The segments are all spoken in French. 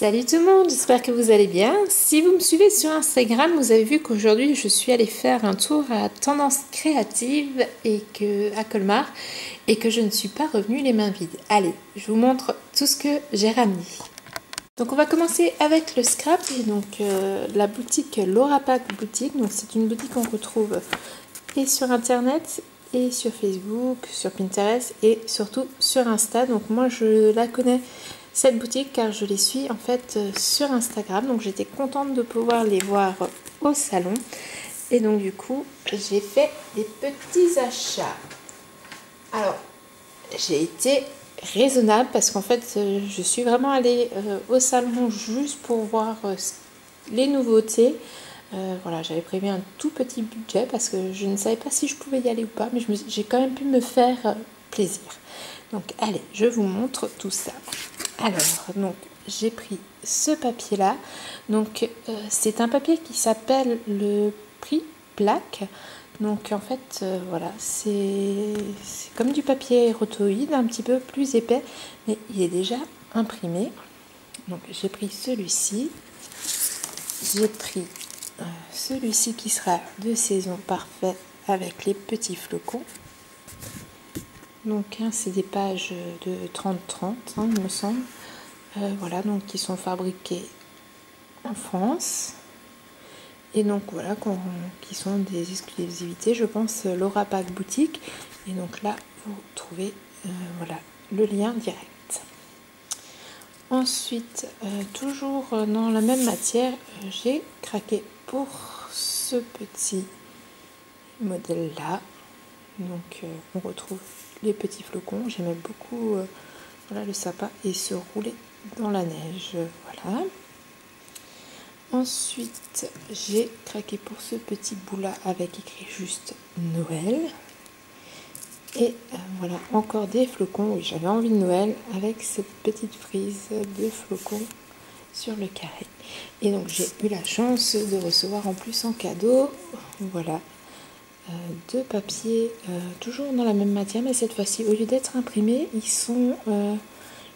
Salut tout le monde, j'espère que vous allez bien. Si vous me suivez sur Instagram, vous avez vu qu'aujourd'hui je suis allée faire un tour à Tendance Créative à Colmar et que je ne suis pas revenue les mains vides. Allez, je vous montre tout ce que j'ai ramené. Donc on va commencer avec le scrap et donc la boutique Laura Pack Boutique. Donc c'est une boutique qu'on retrouve et sur internet et sur Facebook, sur Pinterest et surtout sur Insta. Donc moi je la connais cette boutique car je les suis en fait sur Instagram, donc j'étais contente de pouvoir les voir au salon et donc du coup j'ai fait des petits achats. Alors j'ai été raisonnable parce qu'en fait je suis vraiment allée au salon juste pour voir les nouveautés. Voilà, j'avais prévu un tout petit budget parce que je ne savais pas si je pouvais y aller ou pas, mais j'ai quand même pu me faire plaisir. Donc allez, je vous montre tout ça. Alors, donc j'ai pris ce papier là. Donc c'est un papier qui s'appelle le prix plaque. Donc en fait voilà, c'est comme du papier rotoïde, un petit peu plus épais, mais il est déjà imprimé. Donc j'ai pris celui-ci. J'ai pris celui-ci qui sera de saison parfait avec les petits flocons. Donc c'est des pages de 30-30 il me semble. Voilà, donc qui sont fabriqués en France et donc voilà, qui sont des exclusivités, je pense, Laura Pack Boutique. Et donc là vous trouvez voilà le lien direct. Ensuite toujours dans la même matière, j'ai craqué pour ce petit modèle là. Donc on retrouve les petits flocons. J'aimais beaucoup voilà, le sapin et se rouler dans la neige. Voilà. Ensuite j'ai craqué pour ce petit bout là avec écrit juste Noël. Et voilà, encore des flocons. Oui, j'avais envie de Noël avec cette petite frise de flocons sur le carré. Et donc j'ai eu la chance de recevoir en plus en cadeau, voilà, deux papiers toujours dans la même matière, mais cette fois-ci au lieu d'être imprimés, ils sont, je ne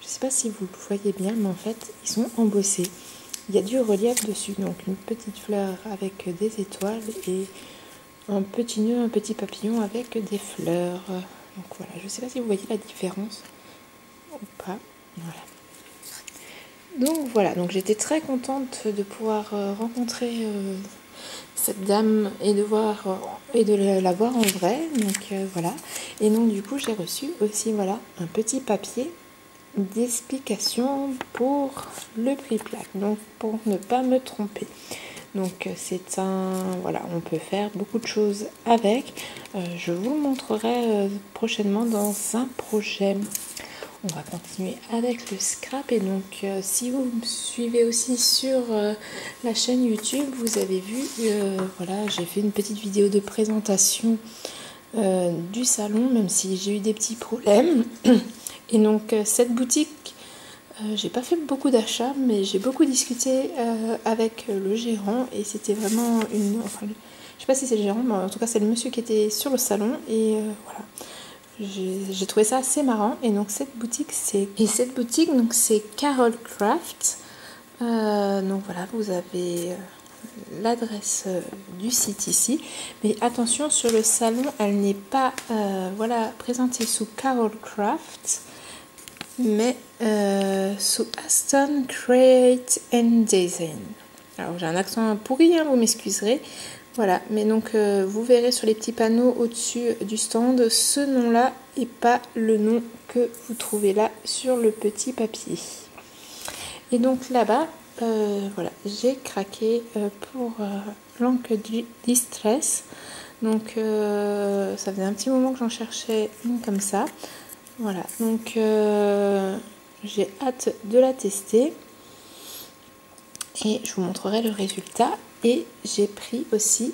sais pas si vous le voyez bien, mais en fait ils sont embossés. Il y a du relief dessus, donc une petite fleur avec des étoiles et un petit nœud, un petit papillon avec des fleurs. Donc voilà, je ne sais pas si vous voyez la différence ou pas. Voilà. Donc voilà, donc j'étais très contente de pouvoir rencontrer cette dame et de la voir en vrai. Donc voilà. Et donc du coup j'ai reçu aussi voilà un petit papier d'explication pour le prix plaque. Donc pour ne pas me tromper. Donc c'est voilà, on peut faire beaucoup de choses avec. Je vous le montrerai prochainement dans un projet. On va continuer avec le scrap et donc si vous me suivez aussi sur la chaîne YouTube, vous avez vu, voilà, j'ai fait une petite vidéo de présentation du salon, même si j'ai eu des petits problèmes. Et donc cette boutique, j'ai pas fait beaucoup d'achats, mais j'ai beaucoup discuté avec le gérant et c'était vraiment enfin, je sais pas si c'est le gérant, mais en tout cas c'est le monsieur qui était sur le salon et voilà. J'ai trouvé ça assez marrant. Et donc cette boutique c'est Carol Craft. Donc voilà, vous avez l'adresse du site ici, mais attention, sur le salon elle n'est pas voilà, présentée sous Carol Craft, mais sous Aston Create and Design. Alors j'ai un accent pourri, hein, vous m'excuserez. Voilà, mais donc vous verrez sur les petits panneaux au-dessus du stand ce nom-là et pas le nom que vous trouvez là sur le petit papier. Et donc là-bas, voilà, j'ai craqué pour l'encre Distress. Donc ça faisait un petit moment que j'en cherchais une comme ça. Voilà, donc j'ai hâte de la tester et je vous montrerai le résultat. Et j'ai pris aussi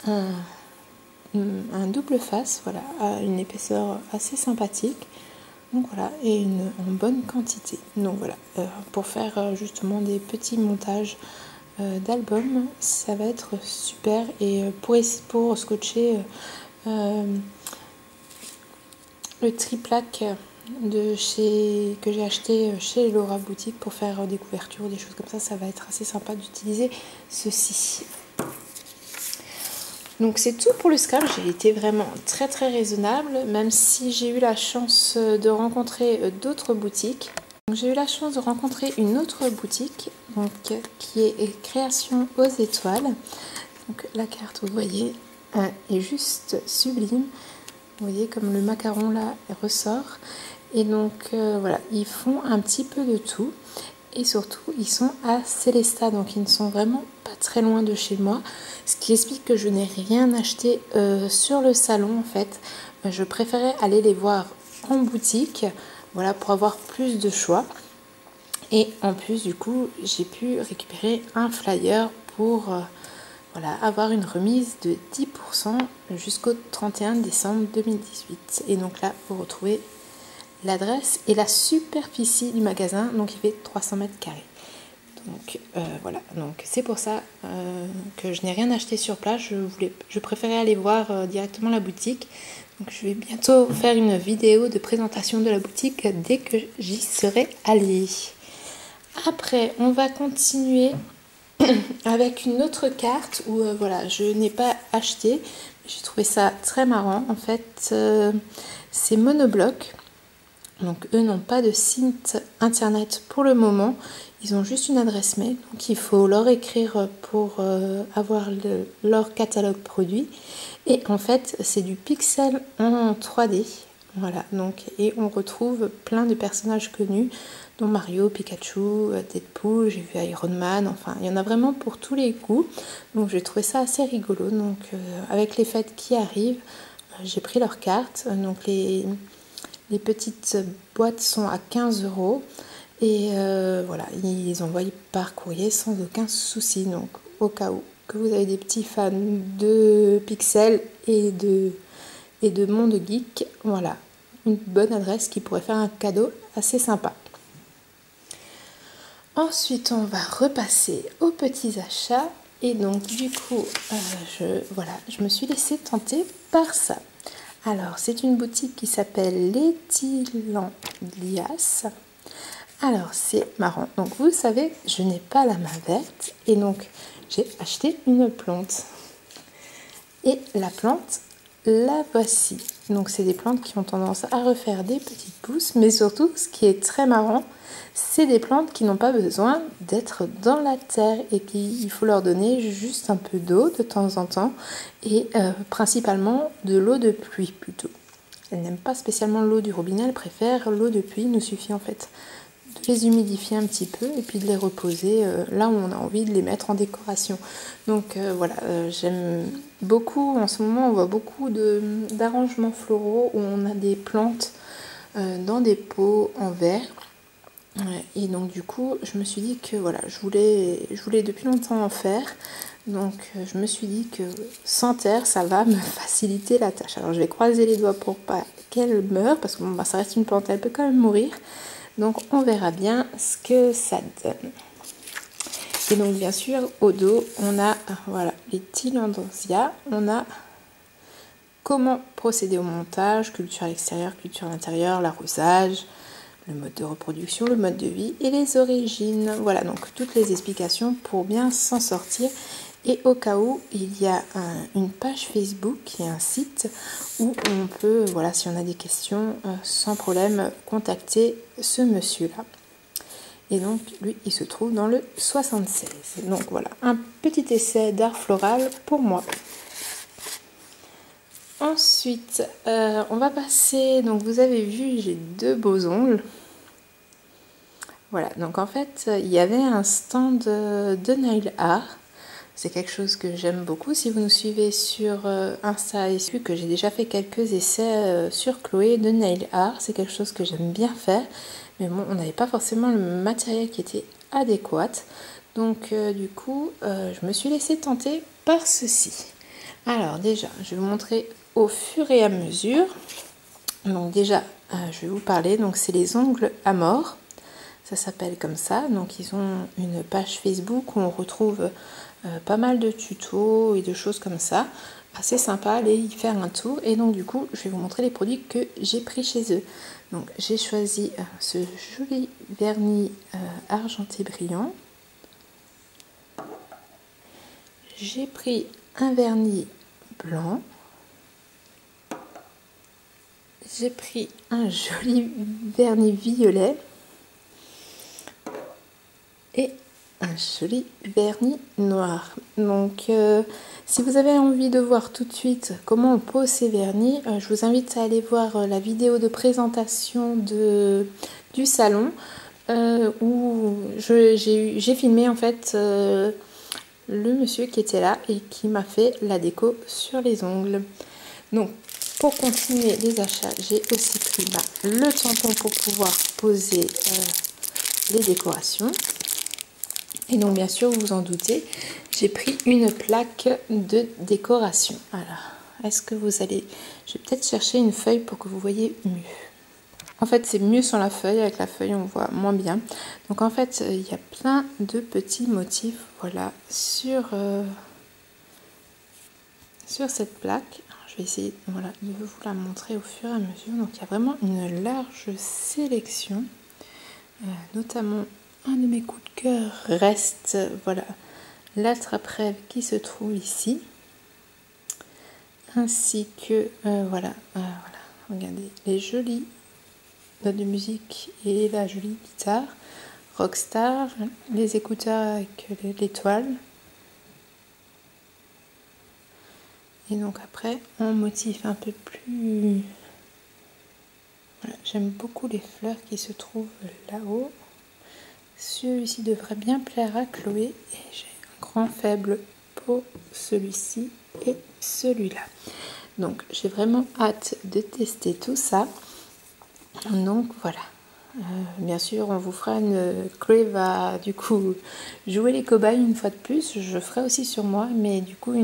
un double face, voilà, à une épaisseur assez sympathique. Donc voilà, et en bonne quantité. Donc voilà, pour faire justement des petits montages d'albums, ça va être super. Et pour scotcher le triplaque que j'ai acheté chez Laura Boutique pour faire des couvertures, des choses comme ça. Ça va être assez sympa d'utiliser ceci. Donc c'est tout pour le scrap. J'ai été vraiment très raisonnable, même si j'ai eu la chance de rencontrer d'autres boutiques. J'ai eu la chance de rencontrer une autre boutique donc, qui est Création aux étoiles. Donc la carte, vous voyez, est juste sublime. Vous voyez comme le macaron là ressort. Et donc voilà, ils font un petit peu de tout. Et surtout, ils sont à Célestat, donc ils ne sont vraiment pas très loin de chez moi. Ce qui explique que je n'ai rien acheté sur le salon en fait. Je préférais aller les voir en boutique, voilà, pour avoir plus de choix. Et en plus, du coup, j'ai pu récupérer un flyer pour voilà, avoir une remise de 10% jusqu'au 31 décembre 2018. Et donc là, vous retrouvez l'adresse et la superficie du magasin, donc il fait 300 mètres carrés. Donc voilà, donc c'est pour ça que je n'ai rien acheté sur place. Je préférais aller voir directement la boutique. Donc je vais bientôt faire une vidéo de présentation de la boutique dès que j'y serai allée. Après, on va continuer avec une autre carte où voilà, je n'ai pas acheté. J'ai trouvé ça très marrant. En fait, c'est Monobloc. Donc eux n'ont pas de site internet pour le moment, ils ont juste une adresse mail, donc il faut leur écrire pour avoir leur catalogue produit. Et en fait c'est du pixel en 3D, voilà, donc, et on retrouve plein de personnages connus, dont Mario, Pikachu, Deadpool, j'ai vu Iron Man, enfin il y en a vraiment pour tous les goûts. Donc j'ai trouvé ça assez rigolo, donc avec les fêtes qui arrivent, j'ai pris leur carte, donc les petites boîtes sont à 15 € et voilà, ils envoient par courrier sans aucun souci. Donc au cas où que vous avez des petits fans de Pixel et de Monde Geek, voilà, une bonne adresse qui pourrait faire un cadeau assez sympa. Ensuite, on va repasser aux petits achats et donc du coup, je me suis laissée tenter par ça. Alors, c'est une boutique qui s'appelle Letilandias. Alors, c'est marrant. Donc, vous savez, je n'ai pas la main verte. Et donc, j'ai acheté une plante. Et la plante, la voici. Donc, c'est des plantes qui ont tendance à refaire des petites pousses. Mais surtout, ce qui est très marrant, c'est des plantes qui n'ont pas besoin d'être dans la terre et qu'il faut leur donner juste un peu d'eau de temps en temps et principalement de l'eau de pluie plutôt. Elles n'aiment pas spécialement l'eau du robinet, elles préfèrent l'eau de pluie. Il nous suffit en fait de les humidifier un petit peu et puis de les reposer là où on a envie de les mettre en décoration. Donc voilà, j'aime beaucoup, en ce moment on voit beaucoup d'arrangements floraux où on a des plantes dans des pots en verre. Et donc du coup je me suis dit que voilà, je voulais depuis longtemps en faire, donc je me suis dit que sans terre ça va me faciliter la tâche. Alors je vais croiser les doigts pour pas qu'elle meure, parce que bon, bah, ça reste une plante, elle peut quand même mourir, donc on verra bien ce que ça donne. Et donc bien sûr au dos on a voilà, les Tilandansia, on a comment procéder au montage, culture à l'extérieur, culture à l'intérieur, l'arrosage, le mode de reproduction, le mode de vie et les origines. Voilà, donc toutes les explications pour bien s'en sortir. Et au cas où, il y a une page Facebook et un site où on peut, voilà, si on a des questions, sans problème, contacter ce monsieur-là. Et donc, lui, il se trouve dans le 76. Donc voilà, un petit essai d'art floral pour moi. Ensuite, on va passer, donc vous avez vu, j'ai deux beaux ongles. Voilà, donc en fait, il y avait un stand de nail art. C'est quelque chose que j'aime beaucoup. Si vous nous suivez sur Insta et su que j'ai déjà fait quelques essais sur Chloé de nail art, c'est quelque chose que j'aime bien faire. Mais bon, on n'avait pas forcément le matériel qui était adéquat. Donc du coup, je me suis laissée tenter par ceci. Alors déjà, je vais vous montrer au fur et à mesure. Donc déjà, je vais vous parler. Donc c'est les ongles Amor. Ça s'appelle comme ça. Donc ils ont une page Facebook où on retrouve pas mal de tutos et de choses comme ça. Assez sympa, allez y faire un tour. Et donc du coup, je vais vous montrer les produits que j'ai pris chez eux. Donc j'ai choisi ce joli vernis argenté brillant. J'ai pris un vernis blanc. J'ai pris un joli vernis violet. Et un joli vernis noir. Donc si vous avez envie de voir tout de suite comment on pose ces vernis, je vous invite à aller voir la vidéo de présentation du salon où j'ai filmé en fait le monsieur qui était là et qui m'a fait la déco sur les ongles. Donc pour continuer les achats, j'ai aussi pris le tampon pour pouvoir poser les décorations. Et donc bien sûr, vous vous en doutez, j'ai pris une plaque de décoration. Alors, est-ce que vous allez... Je vais peut-être chercher une feuille pour que vous voyez mieux. En fait, c'est mieux sans la feuille. Avec la feuille, on voit moins bien. Donc en fait, il y a plein de petits motifs, voilà, sur cette plaque. Alors, je vais essayer voilà, de vous la montrer au fur et à mesure. Donc il y a vraiment une large sélection, notamment... Un de mes coups de cœur reste, voilà, l'attrape-rêve qui se trouve ici, ainsi que, voilà, regardez, les jolies notes de musique et la jolie guitare, Rockstar, les écouteurs avec l'étoile, et donc après, en motif un peu plus, voilà, j'aime beaucoup les fleurs qui se trouvent là-haut. Celui-ci devrait bien plaire à Chloé et j'ai un grand faible pour celui-ci et celui-là. Donc j'ai vraiment hâte de tester tout ça. Donc voilà. Bien sûr, on vous fera Chloé va du coup jouer les cobayes une fois de plus. Je ferai aussi sur moi, mais du coup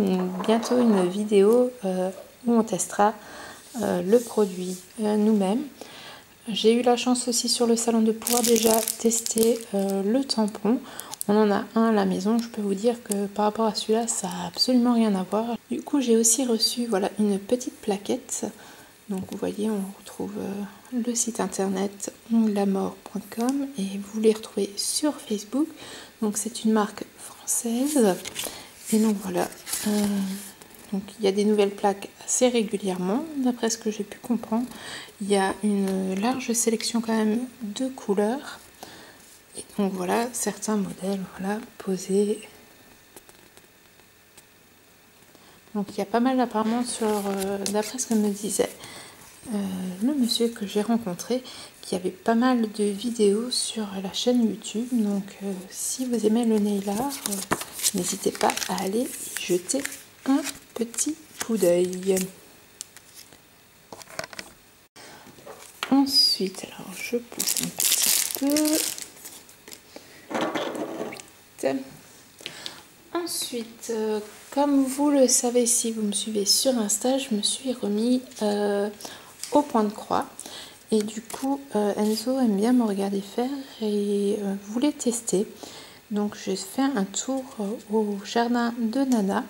bientôt une vidéo où on testera le produit nous-mêmes. J'ai eu la chance aussi sur le salon de pouvoir déjà tester le tampon. On en a un à la maison. Je peux vous dire que par rapport à celui-là, ça n'a absolument rien à voir. Du coup, j'ai aussi reçu voilà, une petite plaquette. Donc vous voyez, on retrouve le site internet onglamort.com et vous les retrouvez sur Facebook. Donc c'est une marque française. Et donc voilà. Donc il y a des nouvelles plaques assez régulièrement, d'après ce que j'ai pu comprendre. Il y a une large sélection quand même de couleurs. Et donc voilà, certains modèles, voilà, posés. Donc il y a pas mal apparemment sur, d'après ce que me disait le monsieur que j'ai rencontré, qui avait pas mal de vidéos sur la chaîne YouTube. Donc si vous aimez le nail art, n'hésitez pas à aller y jeter un petit coup d'œil. Ensuite, alors je pousse un petit peu. Ensuite, comme vous le savez si vous me suivez sur Insta, je me suis remis au point de croix. Et du coup, Enzo aime bien me regarder faire et voulait tester. Donc j'ai fait un tour au jardin de Nana.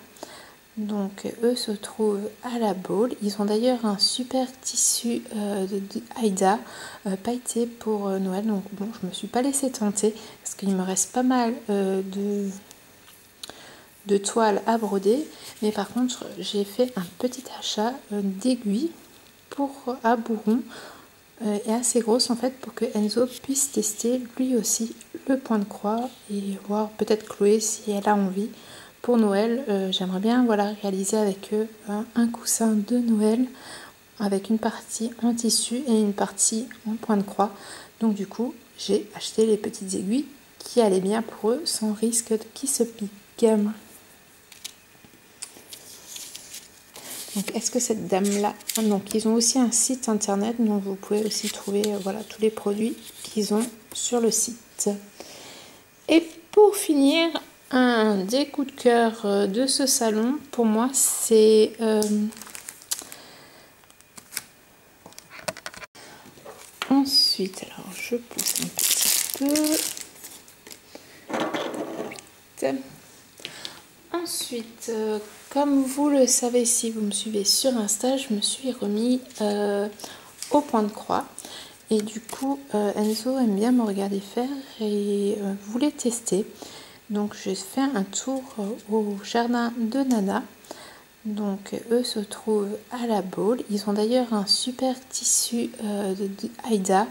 Donc eux se trouvent à la Baule. Ils ont d'ailleurs un super tissu de Aïda pailleté pour Noël. Donc bon, je me suis pas laissée tenter parce qu'il me reste pas mal de toile à broder. Mais par contre, j'ai fait un petit achat d'aiguilles à bourron et assez grosse en fait pour que Enzo puisse tester lui aussi le point de croix et voir peut-être Chloé si elle a envie. Pour Noël, j'aimerais bien voilà, réaliser avec eux un coussin de Noël avec une partie en tissu et une partie en point de croix. Donc du coup, j'ai acheté les petites aiguilles qui allaient bien pour eux sans risque qu'ils se piquent. Donc est-ce que cette dame-là... Donc ils ont aussi un site internet, donc vous pouvez aussi trouver voilà, tous les produits qu'ils ont sur le site. Et pour finir... Un des coups de cœur de ce salon, pour moi, c'est ensuite, alors je pousse un petit peu. Ensuite, comme vous le savez si vous me suivez sur Insta, je me suis remis au point de croix. Et du coup, Enzo aime bien me regarder faire et voulait tester. Donc j'ai fait un tour au jardin de Nana. Donc eux se trouvent à la Baule. Ils ont d'ailleurs un super tissu de Aïda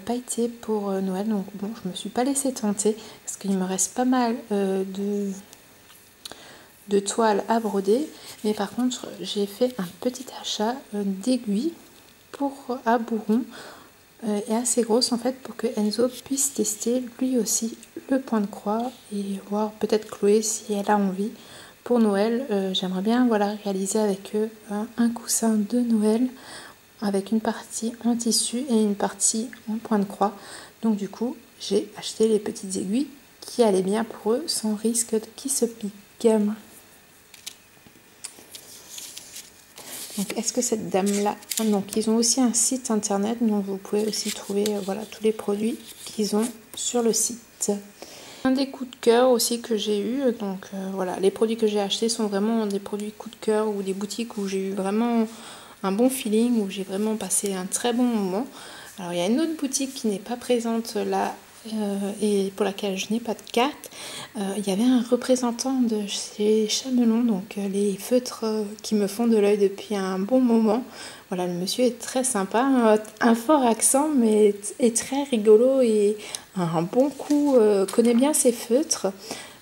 pailleté pour Noël. Donc bon, je me suis pas laissée tenter parce qu'il me reste pas mal de toile à broder. Mais par contre, j'ai fait un petit achat d'aiguilles à bourron et assez grosse en fait pour que Enzo puisse tester lui aussi le point de croix et voir peut-être Chloé si elle a envie. Pour Noël, j'aimerais bien voilà, réaliser avec eux un coussin de Noël avec une partie en tissu et une partie en point de croix. Donc du coup, j'ai acheté les petites aiguilles qui allaient bien pour eux sans risque qu'ils se piquent. Donc est-ce que cette dame-là... Donc ils ont aussi un site internet, donc vous pouvez aussi trouver voilà, tous les produits qu'ils ont sur le site. Un des coups de cœur aussi que j'ai eu, donc voilà, les produits que j'ai achetés sont vraiment des produits coup de cœur ou des boutiques où j'ai eu vraiment un bon feeling, où j'ai vraiment passé un très bon moment. Alors il y a une autre boutique qui n'est pas présente là et pour laquelle je n'ai pas de carte. Il y avait un représentant de chez Chamelon, donc les feutres qui me font de l'œil depuis un bon moment. Voilà, le monsieur est très sympa, un fort accent mais est très rigolo et un bon coup, connaît bien ses feutres.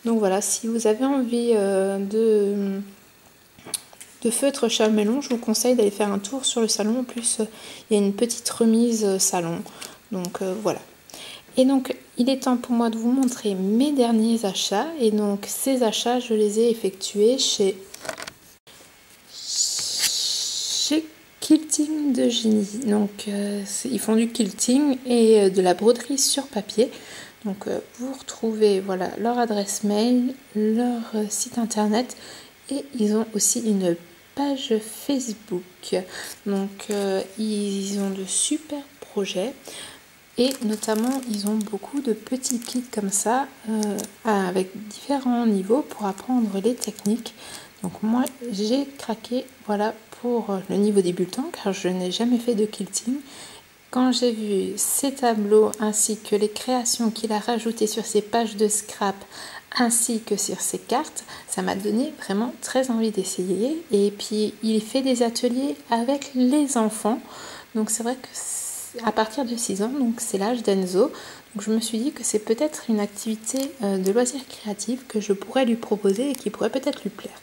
Donc voilà, si vous avez envie de feutres Chamelon, je vous conseille d'aller faire un tour sur le salon. En plus, il y a une petite remise salon. Donc voilà. Et donc, il est temps pour moi de vous montrer mes derniers achats. Et donc, ces achats, je les ai effectués chez Quilting de Génie. Donc, ils font du quilting et de la broderie sur papier. Donc, vous retrouvez voilà, leur adresse mail, leur site internet et ils ont aussi une page Facebook. Donc, ils ont de super projets. Et notamment, ils ont beaucoup de petits kits comme ça, avec différents niveaux pour apprendre les techniques. Donc moi, j'ai craqué voilà, pour le niveau débutant, car je n'ai jamais fait de quilting. Quand j'ai vu ces tableaux, ainsi que les créations qu'il a rajoutées sur ses pages de scrap, ainsi que sur ses cartes, ça m'a donné vraiment très envie d'essayer. Et puis, il fait des ateliers avec les enfants. Donc c'est vrai que à partir de 6 ans, donc c'est l'âge d'Enzo. Donc je me suis dit que c'est peut-être une activité de loisir créatif que je pourrais lui proposer et qui pourrait peut-être lui plaire.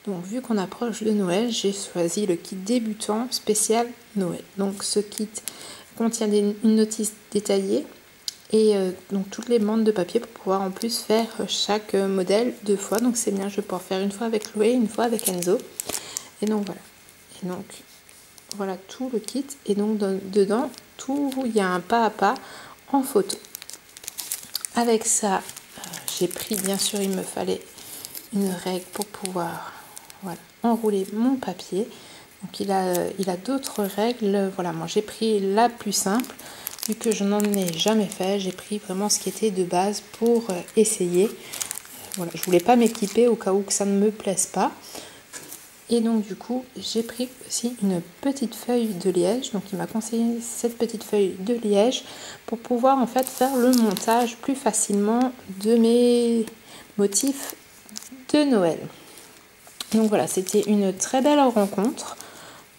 Donc vu qu'on approche de Noël, j'ai choisi le kit débutant spécial Noël. Donc ce kit contient une notice détaillée et donc toutes les bandes de papier pour pouvoir en plus faire chaque modèle 2 fois. Donc c'est bien, je vais pouvoir faire une fois avec Chloé, une fois avec Enzo. Et donc voilà. Et donc voilà tout le kit et donc dedans il y a un pas à pas en photo. Avec ça, j'ai pris, bien sûr, il me fallait une règle pour pouvoir voilà, enrouler mon papier. Donc il a d'autres règles. Voilà, moi j'ai pris la plus simple vu que je n'en ai jamais fait. J'ai pris vraiment ce qui était de base pour essayer. Voilà, je voulais pas m'équiper au cas où que ça ne me plaise pas. Et donc du coup, j'ai pris aussi une petite feuille de liège. Donc il m'a conseillé cette petite feuille de liège pour pouvoir en fait faire le montage plus facilement de mes motifs de Noël. Donc voilà, c'était une très belle rencontre.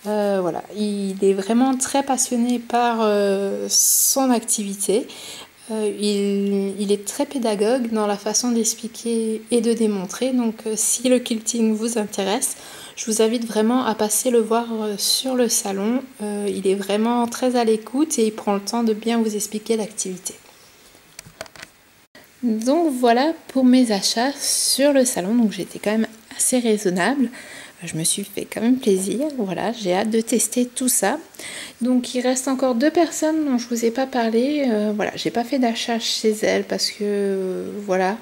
Voilà, il est vraiment très passionné par son activité. Il est très pédagogue dans la façon d'expliquer et de démontrer. Donc si le quilting vous intéresse, je vous invite vraiment à passer le voir sur le salon. Il est vraiment très à l'écoute et il prend le temps de bien vous expliquer l'activité. Donc voilà pour mes achats sur le salon. Donc j'étais quand même assez raisonnable. Je me suis fait quand même plaisir. Voilà, j'ai hâte de tester tout ça. Donc il reste encore 2 personnes dont je vous ai pas parlé. Voilà, j'ai pas fait d'achat chez elles parce que voilà,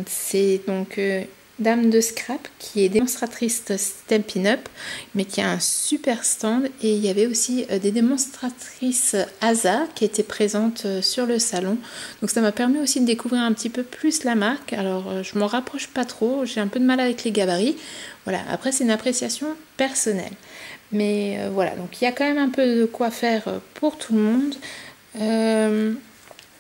c'est donc Dame de Scrap qui est démonstratrice Stampin' Up, mais qui a un super stand. Et il y avait aussi des démonstratrices ASA qui étaient présentes sur le salon. Donc ça m'a permis aussi de découvrir un petit peu plus la marque. Alors je m'en rapproche pas trop, j'ai un peu de mal avec les gabarits. Voilà, après c'est une appréciation personnelle. Mais voilà, donc il y a quand même un peu de quoi faire pour tout le monde.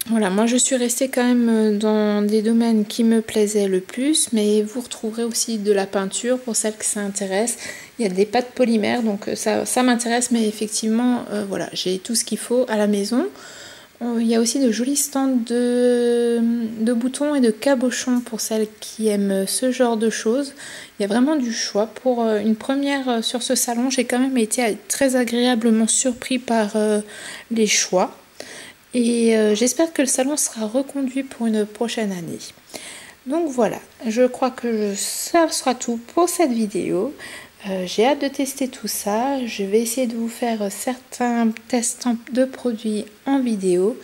Voilà, moi je suis restée quand même dans des domaines qui me plaisaient le plus, mais vous retrouverez aussi de la peinture pour celles que ça intéresse. Il y a des pâtes polymères, donc ça m'intéresse, mais effectivement, voilà, j'ai tout ce qu'il faut à la maison. Il y a aussi de jolis stands de boutons et de cabochons pour celles qui aiment ce genre de choses. Il y a vraiment du choix. Pour une première sur ce salon, j'ai quand même été très agréablement surpris par les choix. Et j'espère que le salon sera reconduit pour une prochaine année. Donc voilà, je crois que ça sera tout pour cette vidéo. J'ai hâte de tester tout ça. Je vais essayer de vous faire certains tests de produits en vidéo.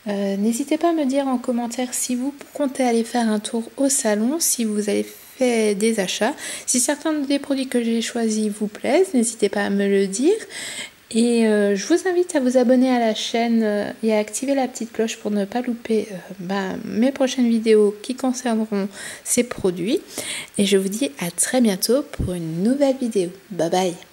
N'hésitez pas à me dire en commentaire si vous comptez aller faire un tour au salon, si vous avez fait des achats. Si certains des produits que j'ai choisis vous plaisent, n'hésitez pas à me le dire. Et je vous invite à vous abonner à la chaîne et à activer la petite cloche pour ne pas louper mes prochaines vidéos qui concerneront ces produits. Et je vous dis à très bientôt pour une nouvelle vidéo. Bye bye!